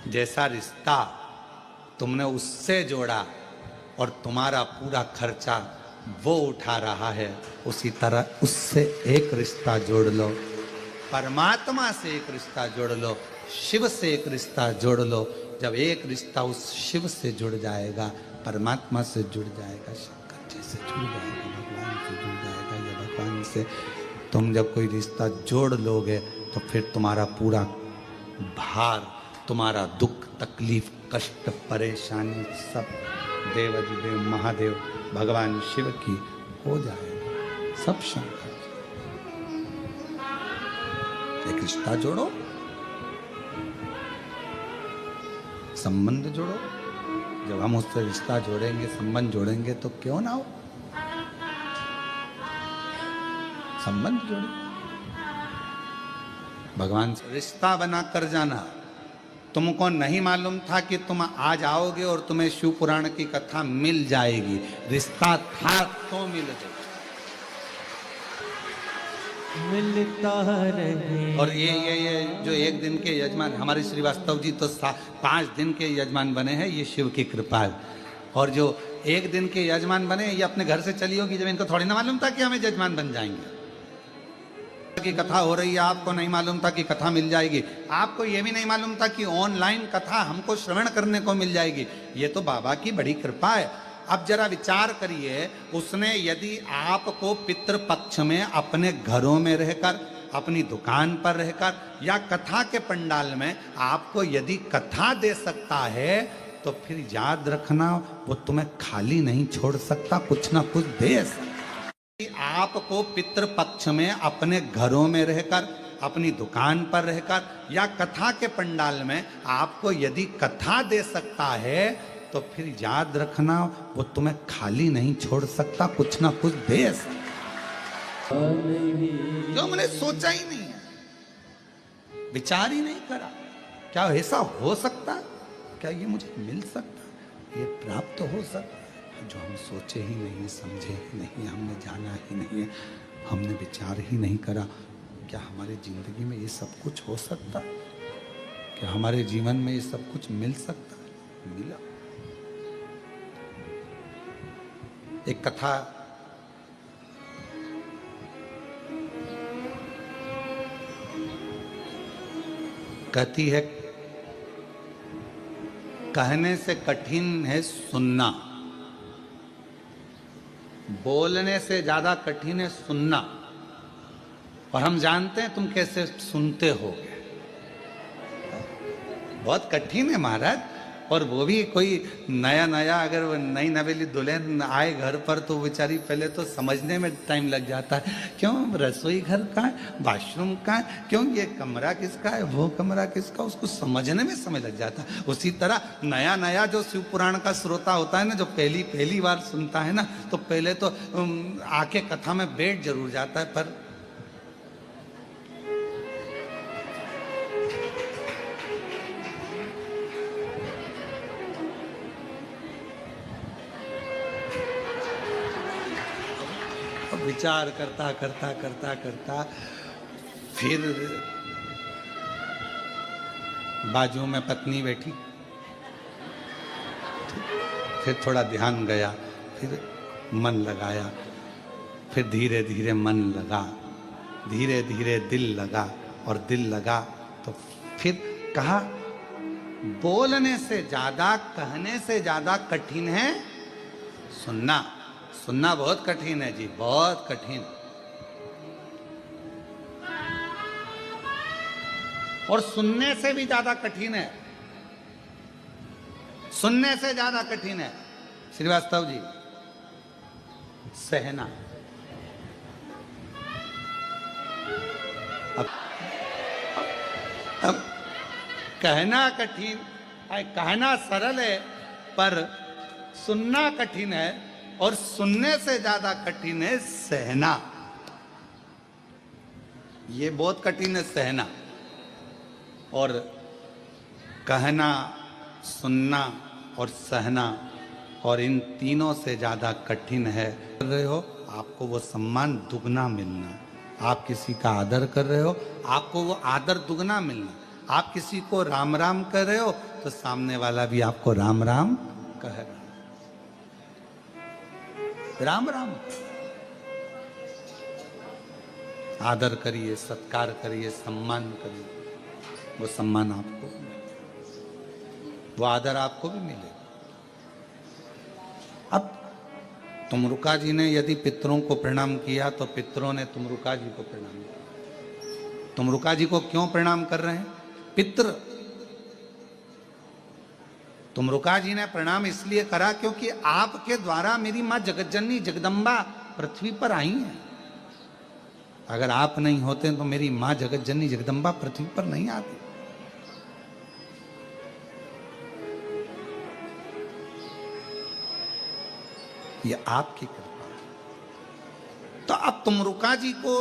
जैसा रिश्ता तुमने उससे जोड़ा और तुम्हारा पूरा खर्चा वो उठा रहा है, उसी तरह उससे एक रिश्ता जोड़ लो, परमात्मा से एक रिश्ता जोड़ लो, शिव से एक रिश्ता जोड़ लो। जब एक रिश्ता उस शिव से जुड़ जाएगा, परमात्मा से जुड़ जाएगा, शंकर जी से जुड़ जाएगा, भगवान से जुड़ जाएगा, या भगवान से तुम जब कोई रिश्ता जोड़ लोगे तो फिर तुम्हारा पूरा भार, तुम्हारा दुख, तकलीफ, कष्ट, परेशानी सब देवाधिदेव महादेव भगवान शिव की हो जाएगा, सब शंकर। एक रिश्ता जोड़ो, संबंध जोड़ो। जब हम उससे रिश्ता जोड़ेंगे, संबंध जोड़ेंगे तो क्यों ना हो, संबंध जोड़ो, भगवान से रिश्ता बना कर जाना। तुमको नहीं मालूम था कि तुम आज आओगे और तुम्हें शिव पुराण की कथा मिल जाएगी, रिश्ता था तो मिल जाएगी, मिलता रहे। और ये जो एक दिन के यजमान हमारे श्रीवास्तव जी तो 5 दिन के यजमान बने हैं, ये शिव की कृपा है। और जो एक दिन के यजमान बने, ये अपने घर से चली होगी, जब इनको थोड़ी ना मालूम था कि हमें यजमान बन जाएंगे। की कथा हो रही है, आपको नहीं मालूम था कि कथा मिल जाएगी, आपको ये भी नहीं मालूम था कि ऑनलाइन कथा हमको श्रवण करने को मिल जाएगी। ये तो बाबा की बड़ी कृपा है। अब जरा विचार करिए, उसने यदि आपको पितृपक्ष में अपने घरों में रहकर, अपनी दुकान पर रहकर, या कथा के पंडाल में आपको यदि कथा दे सकता है, तो फिर याद रखना वो तुम्हें खाली नहीं छोड़ सकता, कुछ ना कुछ दे सकता। आपको पितृपक्ष में अपने घरों में रहकर, अपनी दुकान पर रहकर, या कथा के पंडाल में आपको यदि कथा दे सकता है, तो फिर याद रखना वो तुम्हें खाली नहीं छोड़ सकता, कुछ ना कुछ दे सकता। जो मैंने सोचा ही नहीं है, विचार ही नहीं करा, क्या ऐसा हो सकता, क्या ये मुझे मिल सकता, ये प्राप्त हो सकता, जो हम सोचे ही नहीं, समझे ही नहीं, हमने जाना ही नहीं है, हमने विचार ही नहीं करा। क्या हमारी जिंदगी में ये सब कुछ हो सकता, क्या हमारे जीवन में ये सब कुछ मिल सकता, मिला। एक कथा कहती है, कहने से कठिन है सुनना, बोलने से ज्यादा कठिन है सुनना। और हम जानते हैं तुम कैसे सुनते हो, बहुत कठिन है महाराज। और वो भी कोई नया नया, अगर वो नई नवेली दुल्हन आए घर पर तो बेचारी पहले तो समझने में टाइम लग जाता है, क्यों रसोई घर कहाँ है, वॉशरूम कहाँ है, क्यों ये कमरा किसका है, वो कमरा किसका, उसको समझने में समय लग जाता है। उसी तरह नया नया जो शिव पुराण का श्रोता होता है ना, जो पहली बार सुनता है ना, तो पहले तो आके कथा में बैठ जरूर जाता है, पर विचार करता करता करता करता फिर बाजू में पत्नी बैठी, फिर थोड़ा ध्यान गया, फिर मन लगाया, फिर धीरे धीरे मन लगा, धीरे धीरे दिल लगा, और दिल लगा तो फिर कहा, बोलने से ज्यादा, कहने से ज्यादा कठिन है सुनना। सुनना बहुत कठिन है जी, बहुत कठिन। और सुनने से भी ज्यादा कठिन है, सुनने से ज्यादा कठिन है श्रीवास्तव जी सहना। अब कहना कठिन, कहना सरल है, पर सुनना कठिन है, और सुनने से ज्यादा कठिन है सहना। ये बहुत कठिन है सहना। और कहना, सुनना और सहना, और इन तीनों से ज्यादा कठिन है, कर रहे हो आपको वो सम्मान दुगना मिलना। आप किसी का आदर कर रहे हो, आपको वो आदर दुगना मिलना। आप किसी को राम राम कर रहे हो तो सामने वाला भी आपको राम राम कह रहा है। राम राम आदर करिए, सत्कार करिए, सम्मान करिए, वो सम्मान आपको, वो आदर आपको भी मिलेगा। अब तुमरुका जी ने यदि पितरों को प्रणाम किया तो पितरों ने तुमरुका जी को प्रणाम किया। तुमरुका जी को क्यों प्रणाम कर रहे हैं? पितृ। तुमरुका जी ने प्रणाम इसलिए करा क्योंकि आपके द्वारा मेरी मां जगतजननी जगदम्बा पृथ्वी पर आई हैं। अगर आप नहीं होते तो मेरी मां जगतजननी जगदम्बा पृथ्वी पर नहीं आती। ये आपकी कृपा है। तो अब तुमरुका जी को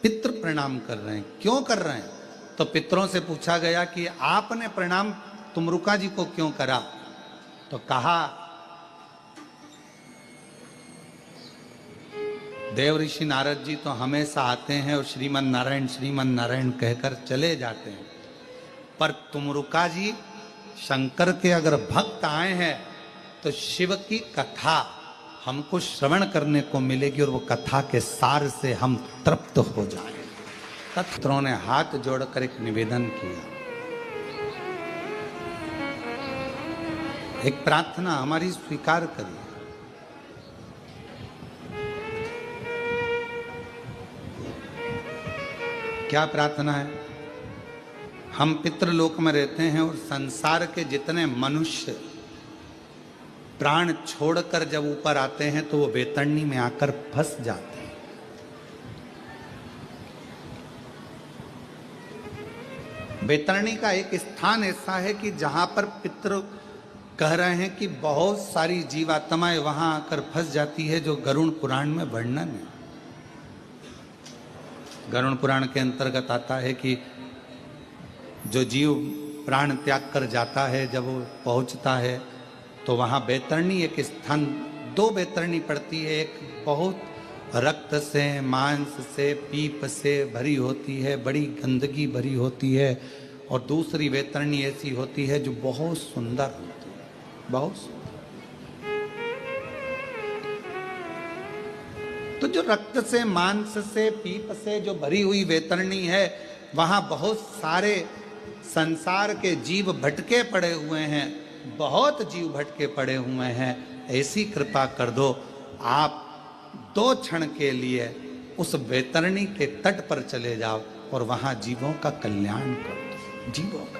पितृ प्रणाम कर रहे हैं। क्यों कर रहे हैं? तो पितरों से पूछा गया कि आपने प्रणाम तुमरुका जी को क्यों करा? तो कहा देव ऋषि नारद जी तो हमेशा आते हैं और श्रीमन नारायण कहकर चले जाते हैं, पर तुमरुका जी शंकर के अगर भक्त आए हैं तो शिव की कथा हमको श्रवण करने को मिलेगी और वो कथा के सार से हम तृप्त हो जाएंगे। पितरों ने हाथ जोड़कर एक निवेदन किया, एक प्रार्थना हमारी स्वीकार करिए। क्या प्रार्थना है? हम पितृलोक में रहते हैं और संसार के जितने मनुष्य प्राण छोड़कर जब ऊपर आते हैं तो वो वेतरणी में आकर फंस जाते हैं। वेतरणी का एक स्थान ऐसा है कि जहां पर पितृ कह रहे हैं कि बहुत सारी जीवात्माएं वहां आकर फंस जाती है, जो गरुड़ पुराण में वर्णन है। गरुड़ पुराण के अंतर्गत आता है कि जो जीव प्राण त्याग कर जाता है, जब वो पहुंचता है तो वहाँ बैतरणी एक स्थान, दो बैतरणी पड़ती है। एक बहुत रक्त से, मांस से, पीप से भरी होती है, बड़ी गंदगी भरी होती है, और दूसरी बैतरणी ऐसी होती है जो बहुत सुंदर होती है, बहुत सुंदर। तो जो रक्त से, मांस से, पीप से जो भरी हुई बैतरणी है, वहाँ बहुत सारे संसार के जीव भटके पड़े हुए हैं, बहुत जीव भटके पड़े हुए हैं। ऐसी कृपा कर दो, आप 2 क्षण के लिए उस बैतरणी के तट पर चले जाओ और वहाँ जीवों का कल्याण कर दो, जीवों का।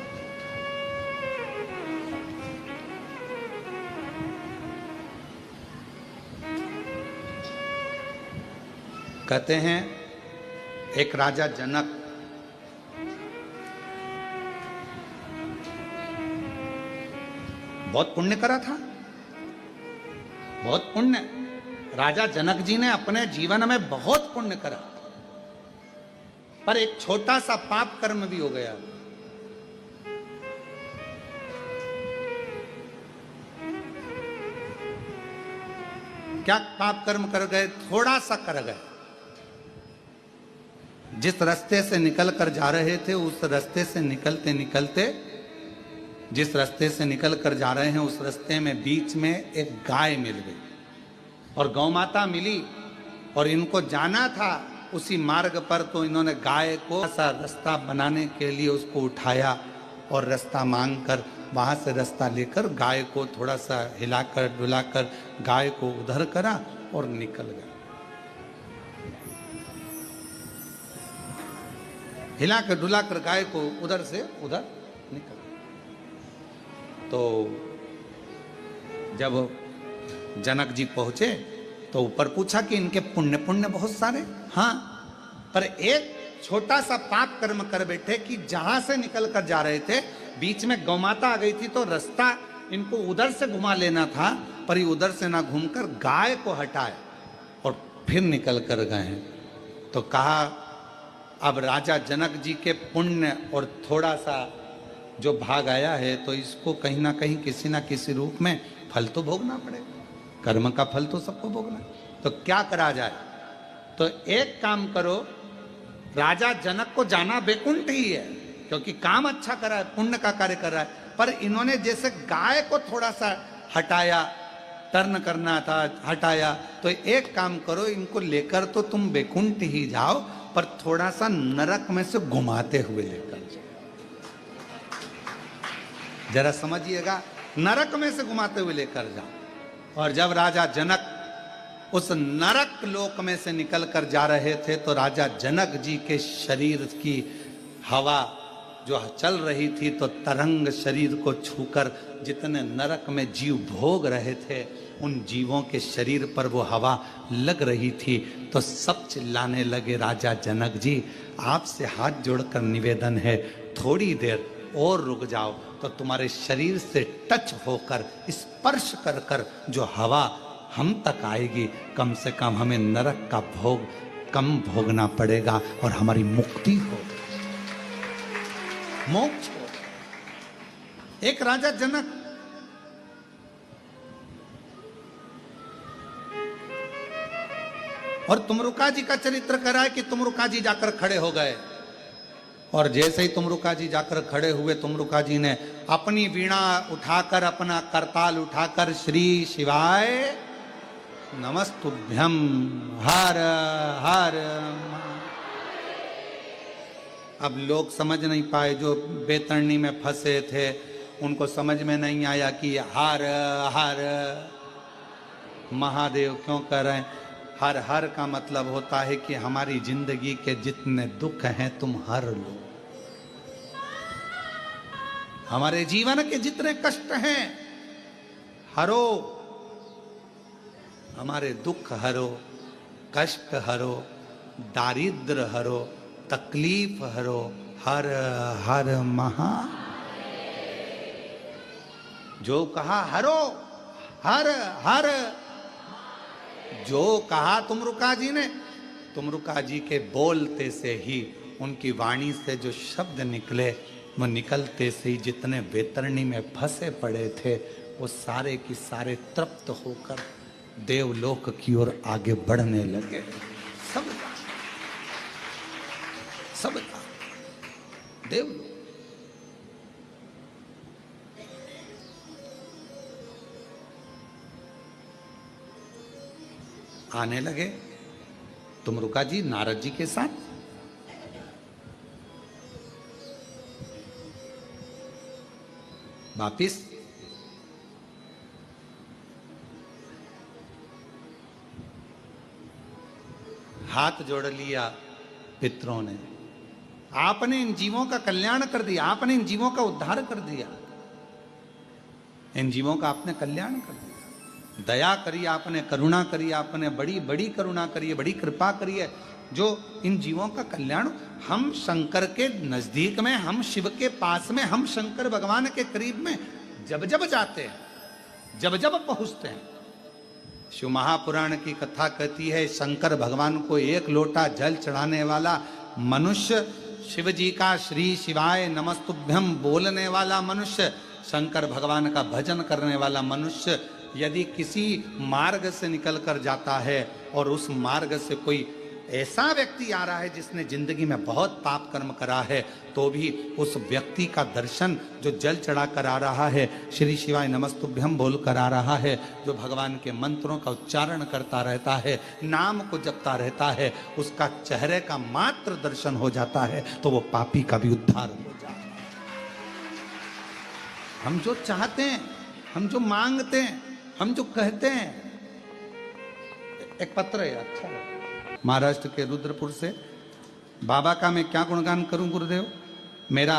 कहते हैं एक राजा जनक बहुत पुण्य करा था, बहुत पुण्य। राजा जनक जी ने अपने जीवन में बहुत पुण्य करा, पर एक छोटा सा पाप कर्म भी हो गया। क्या पाप कर्म कर गए? थोड़ा सा कर गए। जिस रास्ते से निकल कर जा रहे थे, उस रास्ते से निकलते निकलते, जिस रास्ते से निकल कर जा रहे हैं उस रास्ते में बीच में एक गाय मिल गई और गौ माता मिली, और इनको जाना था उसी मार्ग पर। तो इन्होंने गाय को ऐसा रास्ता बनाने के लिए उसको उठाया और रास्ता मांग कर वहाँ से रास्ता लेकर गाय को थोड़ा सा हिलाकर डुलाकर गाय को उधर करा और निकल गया। हिलाकर डुलाकर गाय को उधर से उधर निकल। तो जब जनक जी पहुंचे तो ऊपर पूछा कि इनके पुण्य बहुत सारे, हाँ, पर एक छोटा सा पाप कर्म कर बैठे कि जहां से निकल कर जा रहे थे बीच में गौमाता आ गई थी, तो रास्ता इनको उधर से घुमा लेना था, पर ये उधर से ना घूमकर गाय को हटाए और फिर निकल कर गए हैं। तो कहा अब राजा जनक जी के पुण्य और थोड़ा सा जो भाग आया है, तो इसको कहीं ना किसी रूप में फल तो भोगना पड़ेगा। कर्म का फल तो सबको भोगना। तो क्या करा जाए? तो एक काम करो, राजा जनक को जाना बैकुंठ ही है, क्योंकि काम अच्छा कर रहा है, पुण्य का कार्य कर रहा है। पर इन्होंने जैसे गाय को थोड़ा सा हटाया, टर्न करना था, हटाया, तो एक काम करो, इनको लेकर तो तुम बैकुंठ ही जाओ, पर थोड़ा सा नरक में से घुमाते हुए लेकर जाओ। जरा समझिएगा, नरक में से घुमाते हुए लेकर जाओ। और जब राजा जनक उस नरक लोक में से निकलकर जा रहे थे, तो राजा जनक जी के शरीर की हवा जो चल रही थी, तो तरंग शरीर को छूकर जितने नरक में जीव भोग रहे थे, उन जीवों के शरीर पर वो हवा लग रही थी। तो सब चिल्लाने लगे, राजा जनक जी, आपसे हाथ जोड़कर निवेदन है, थोड़ी देर और रुक जाओ, तो तुम्हारे शरीर से टच होकर, स्पर्श कर कर जो हवा हम तक आएगी, कम से कम हमें नरक का भोग कम भोगना पड़ेगा और हमारी मुक्ति हो, मोक्ष हो। एक राजा जनक और तुमरुका जी का चरित्र करा है कि तुमरुका जी जाकर खड़े हो गए, और जैसे ही तुमरुका जी जाकर खड़े हुए, तुमरुका जी ने अपनी वीणा उठाकर, अपना करताल उठाकर, श्री शिवाय नमस्तुभ्यम हर हर। अब लोग समझ नहीं पाए, जो बेतरनी में फंसे थे, उनको समझ में नहीं आया कि हर हर महादेव क्यों कर रहे हैं। हर हर का मतलब होता है कि हमारी जिंदगी के जितने दुख हैं तुम हर लो, हमारे जीवन के जितने कष्ट हैं हरो, हमारे दुख हरो, कष्ट हरो, दारिद्र हरो, तकलीफ हरो, हर हर महा। जो कहा हरो, हर हर, जो कहा तुमरुका जी ने, तुमरुका जी के बोलते से ही, उनकी वाणी से जो शब्द निकले, वो निकलते से ही जितने बेतरनी में फंसे पड़े थे, वो सारे की सारे तृप्त होकर देवलोक की ओर आगे बढ़ने लगे। सब देवलोक। आने लगे तुमरुका जी नारद जी के साथ। वापिस हाथ जोड़ लिया पितरों ने, आपने इन जीवों का कल्याण कर दिया, आपने इन जीवों का उद्धार कर दिया, इन जीवों का आपने कल्याण कर दिया, दया करी आपने, करुणा करी आपने, बड़ी बड़ी करुणा करिए, बड़ी कृपा करिए, जो इन जीवों का कल्याण। हम शंकर के नजदीक में, हम शिव के पास में, हम शंकर भगवान के करीब में जब जब जाते हैं, जब जब पहुंचते हैं, शिव महापुराण की कथा कहती है, शंकर भगवान को एक लोटा जल चढ़ाने वाला मनुष्य, शिव जी का श्री शिवाय नमस्तुभ्यम बोलने वाला मनुष्य, शंकर भगवान का भजन करने वाला मनुष्य, यदि किसी मार्ग से निकल कर जाता है और उस मार्ग से कोई ऐसा व्यक्ति आ रहा है जिसने जिंदगी में बहुत पाप कर्म करा है, तो भी उस व्यक्ति का दर्शन, जो जल चढ़ा कर आ रहा है, श्री शिवाय नमस्तुभ्यम बोल कर आ रहा है, जो भगवान के मंत्रों का उच्चारण करता रहता है, नाम को जपता रहता है, उसका चेहरे का मात्र दर्शन हो जाता है, तो वो पापी का भी उद्धार हो जाता है। हम जो चाहते हैं, हम जो मांगते हैं, हम जो कहते हैं। एक पत्र है अच्छा, महाराष्ट्र के रुद्रपुर से, बाबा का मैं क्या गुणगान करूं गुरुदेव। मेरा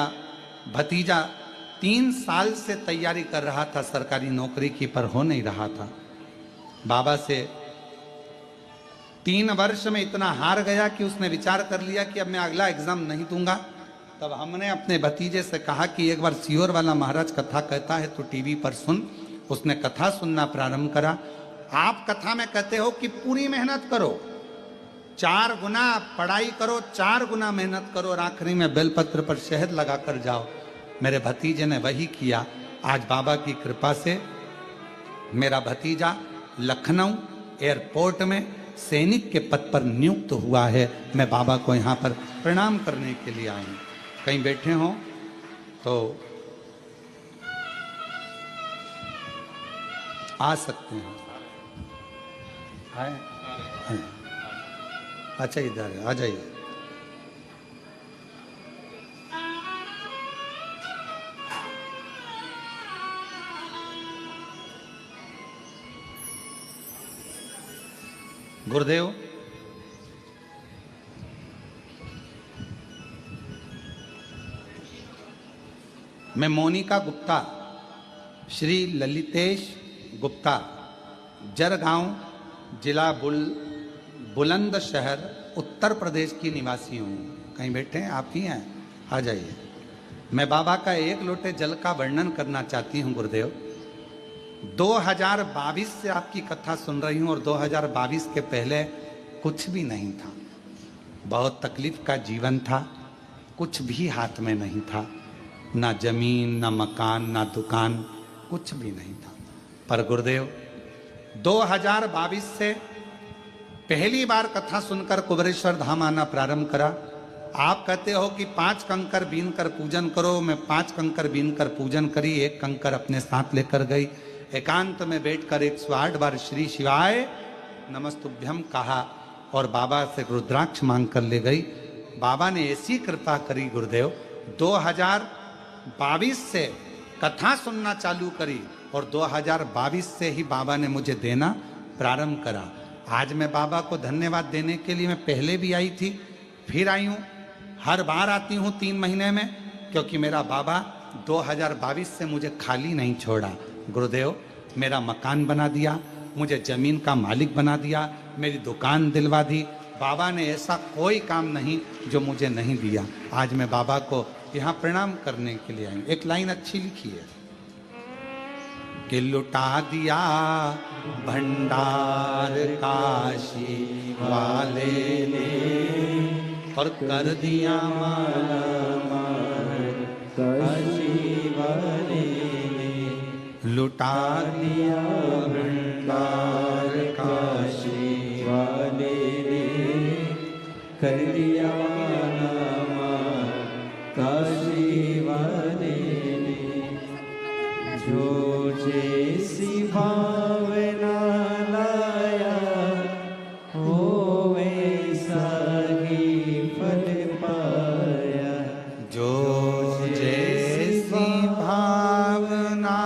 भतीजा 3 साल से तैयारी कर रहा था सरकारी नौकरी की, पर हो नहीं रहा था। बाबा से 3 वर्ष में इतना हार गया कि उसने विचार कर लिया कि अब मैं अगला एग्जाम नहीं दूंगा। तब हमने अपने भतीजे से कहा कि एक बार सीहोर वाला महाराज कथा कहता है तो टीवी पर सुन। उसने कथा सुनना प्रारंभ करा। आप कथा में कहते हो कि पूरी मेहनत करो, 4 गुना पढ़ाई करो, 4 गुना मेहनत करो और आखिरी में बेलपत्र पर शहद लगा कर जाओ। मेरे भतीजे ने वही किया। आज बाबा की कृपा से मेरा भतीजा लखनऊ एयरपोर्ट में सैनिक के पद पर नियुक्त हुआ है। मैं बाबा को यहाँ पर प्रणाम करने के लिए आया हूँ। कहीं बैठे हों तो आ सकते हैं। आए? आए। अच्छा इधर है, आ जाइए। गुरुदेव, मैं मोनिका गुप्ता, श्री ललितेश गुप्ता, जरगांव, जिला बुलंदशहर, उत्तर प्रदेश की निवासी हूँ। कहीं बैठे हैं? आप ही हैं, आ जाइए। मैं बाबा का एक लोटे जल का वर्णन करना चाहती हूँ गुरुदेव। 2022 से आपकी कथा सुन रही हूँ और 2022 के पहले कुछ भी नहीं था। बहुत तकलीफ का जीवन था, कुछ भी हाथ में नहीं था, ना जमीन, ना मकान, ना दुकान, कुछ भी नहीं था। पर गुरुदेव 2022 से पहली बार कथा सुनकर कुबेरेश्वर धाम आना प्रारंभ करा। आप कहते हो कि 5 कंकर बीन कर पूजन करो। मैं 5 कंकर बीन कर पूजन करी, 1 कंकर अपने साथ लेकर गई। एकांत में बैठकर 108 बार श्री शिवाय नमस्तुभ्यम कहा और बाबा से रुद्राक्ष मांग कर ले गई। बाबा ने ऐसी कृपा करी गुरुदेव, 2022 से कथा सुनना चालू करी और 2022 से ही बाबा ने मुझे देना प्रारंभ करा। आज मैं बाबा को धन्यवाद देने के लिए, मैं पहले भी आई थी, फिर आई हूँ। हर बार आती हूँ 3 महीने में, क्योंकि मेरा बाबा 2022 से मुझे खाली नहीं छोड़ा। गुरुदेव मेरा मकान बना दिया, मुझे जमीन का मालिक बना दिया, मेरी दुकान दिलवा दी। बाबा ने ऐसा कोई काम नहीं जो मुझे नहीं दिया। आज मैं बाबा को यहाँ प्रणाम करने के लिए आई। एक लाइन अच्छी लिखी है कि लुटा दिया भंडार काशी वाले ने और कर दिया माला माल काशी वाले ने। लुटा दिया भंडार काशी वाले ने कर दिया माला माल काशी वाले ने। जो जैसी भावना लाया हो वैसा ही फल पाया। जो जैसी भावना